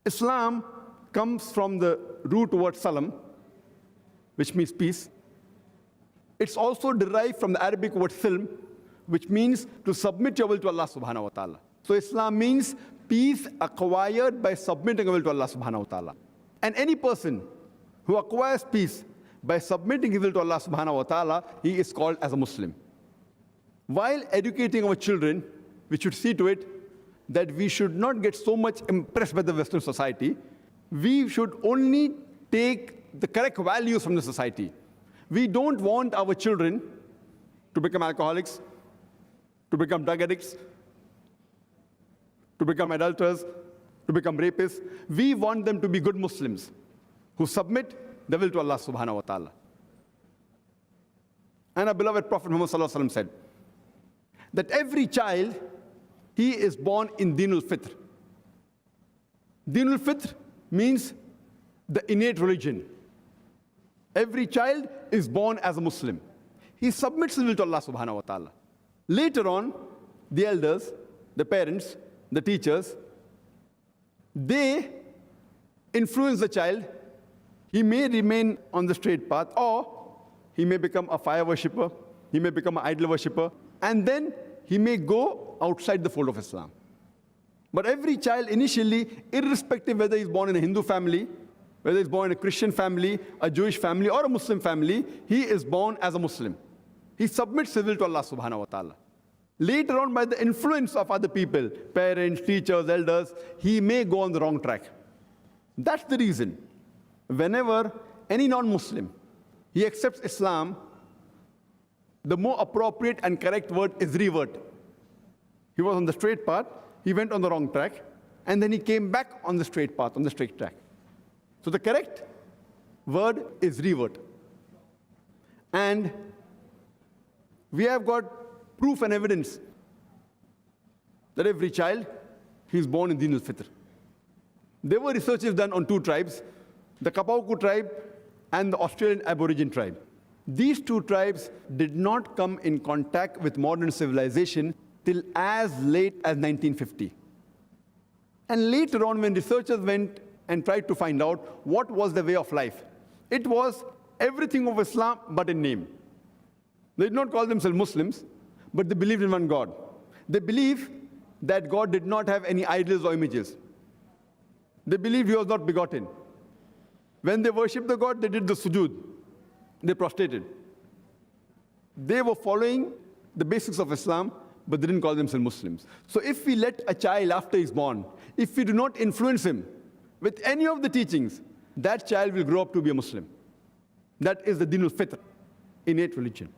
Islam comes from the root word salam, which means peace. It's also derived from the Arabic word silm, which means to submit your will to Allah subhanahu wa ta'ala. So Islam means peace acquired by submitting your will to Allah subhanahu wa ta'ala. And any person who acquires peace by submitting his will to Allah subhanahu wa ta'ala, he is called as a Muslim. While educating our children, we should see to it that we should not get so much impressed by the Western society. We should only take the correct values from the society. We don't want our children to become alcoholics, to become drug addicts, to become adulterers, to become rapists. We want them to be good Muslims who submit their will to Allah subhanahu wa ta'ala. And our beloved Prophet Muhammad sallallahu alaihi wasallam said that every child, he is born in Dinul Fitr. Dinul Fitr means the innate religion. Every child is born as a Muslim. He submits his will to Allah subhanahu wa ta'ala. Later on, the elders, the parents, the teachers, they influence the child. He may remain on the straight path, or he may become a fire worshipper, he may become an idol worshipper, and then he may go outside the fold of Islam. But every child initially, irrespective whether he's born in a Hindu family, whether he's born in a Christian family, a Jewish family, or a Muslim family, he is born as a Muslim. He submits his will to Allah subhanahu wa ta'ala. Later on, by the influence of other people, parents, teachers, elders, he may go on the wrong track. That's the reason. Whenever any non-Muslim, he accepts Islam, the more appropriate and correct word is revert. He was on the straight path, he went on the wrong track, and then he came back on the straight path, on the straight track. So the correct word is revert. And we have got proof and evidence that every child, he is born in Din al-Fitr. There were researches done on two tribes, the Kapauku tribe and the Australian Aborigine tribe. These two tribes did not come in contact with modern civilization till as late as 1950. And later on, when researchers went and tried to find out what was the way of life, it was everything of Islam but in name. They did not call themselves Muslims, but they believed in one God. They believed that God did not have any idols or images. They believed he was not begotten. When they worshipped the God, they did the sujood. They prostrated. They were following the basics of Islam, but they didn't call themselves Muslims. So if we let a child after he's born, if we do not influence him with any of the teachings, that child will grow up to be a Muslim. That is the Din al-Fitr, innate religion.